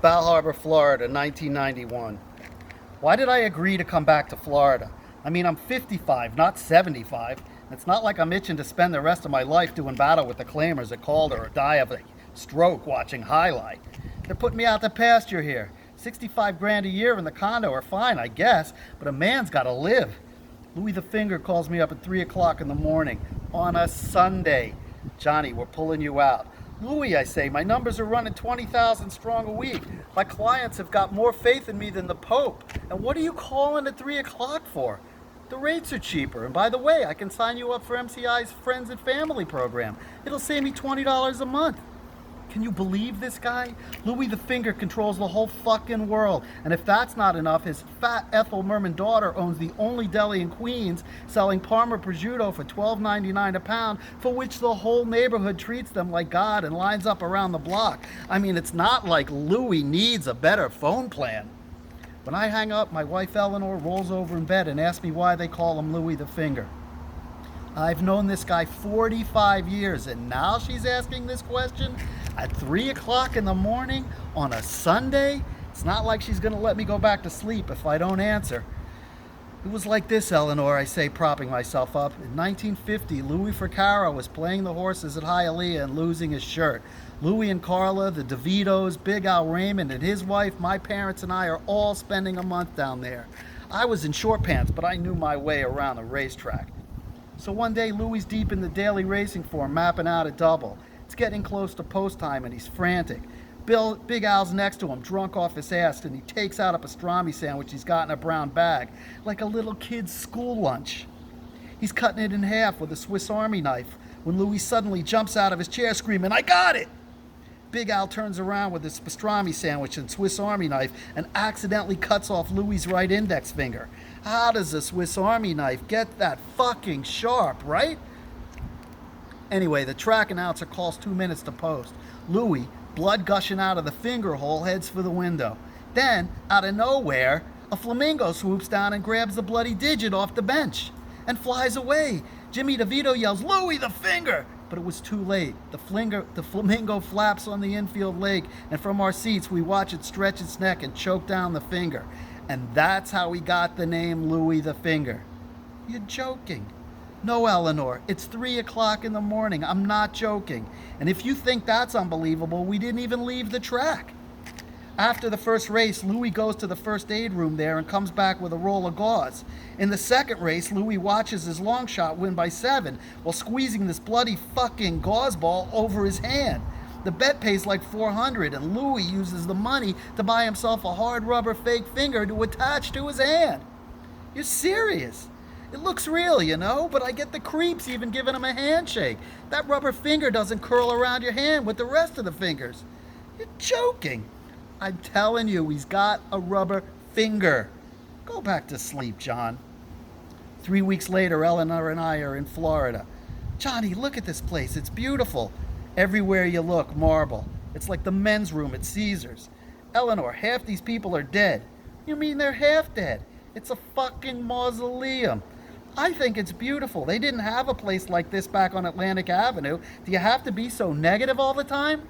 Bal Harbour, Florida, 1991. Why did I agree to come back to Florida? I mean, I'm 55, not 75. It's not like I'm itching to spend the rest of my life doing battle with the claimers at Calder or die of a stroke watching highlight. They're putting me out to pasture here. 65 grand a year in the condo are fine, I guess, but a man's got to live. Louis the Finger calls me up at 3 o'clock in the morning on a Sunday. Johnny, we're pulling you out. Louis, I say, my numbers are running 20,000 strong a week. My clients have got more faith in me than the Pope. And what are you calling at 3 o'clock for? The rates are cheaper. And by the way, I can sign you up for MCI's Friends and Family program. It'll save me $20 a month. Can you believe this guy? Louis the Finger controls the whole fucking world. And if that's not enough, his fat Ethel Merman daughter owns the only deli in Queens, selling Parma prosciutto for $12.99 a pound, for which the whole neighborhood treats them like God and lines up around the block. I mean, it's not like Louis needs a better phone plan. When I hang up, my wife Eleanor rolls over in bed and asks me why they call him Louis the Finger. I've known this guy 45 years, and now she's asking this question at 3 o'clock in the morning on a Sunday? It's not like she's going to let me go back to sleep if I don't answer. It was like this, Eleanor, I say, propping myself up. In 1950, Louis Fricaro was playing the horses at Hialeah and losing his shirt. Louis and Carla, the DeVitos, Big Al Raymond, and his wife, my parents, and I are all spending a month down there. I was in short pants, but I knew my way around the racetrack. So one day, Louis deep in the daily racing form, mapping out a double. It's getting close to post time, and he's frantic. Big Al's next to him, drunk off his ass, and he takes out a pastrami sandwich he's got in a brown bag, like a little kid's school lunch. He's cutting it in half with a Swiss Army knife when Louis suddenly jumps out of his chair screaming, "I got it!" Big Al turns around with his pastrami sandwich and Swiss Army knife and accidentally cuts off Louis's right index finger. How does a Swiss Army knife get that fucking sharp, right? Anyway, the track announcer calls 2 minutes to post. Louis, blood gushing out of the finger hole, heads for the window. Then, out of nowhere, a flamingo swoops down and grabs the bloody digit off the bench and flies away. Jimmy DeVito yells, "Louis the Finger!" But it was too late. The flamingo flaps on the infield leg, and from our seats we watch it stretch its neck and choke down the finger. And that's how we got the name Louis the Finger. You're joking. No, Eleanor, it's 3 o'clock in the morning. I'm not joking. And if you think that's unbelievable, we didn't even leave the track. After the first race, Louis goes to the first aid room there and comes back with a roll of gauze. In the second race, Louis watches his long shot win by 7 while squeezing this bloody fucking gauze ball over his hand. The bet pays like $400, and Louis uses the money to buy himself a hard rubber fake finger to attach to his hand. You're serious? It looks real, you know, but I get the creeps even giving him a handshake. That rubber finger doesn't curl around your hand with the rest of the fingers. You're joking. I'm telling you, he's got a rubber finger. Go back to sleep, John. 3 weeks later, Eleanor and I are in Florida. Johnny, look at this place. It's beautiful. Everywhere you look, marble. It's like the men's room at Caesars. Eleanor, half these people are dead. You mean they're half dead? It's a fucking mausoleum. I think it's beautiful. They didn't have a place like this back on Atlantic Avenue. Do you have to be so negative all the time?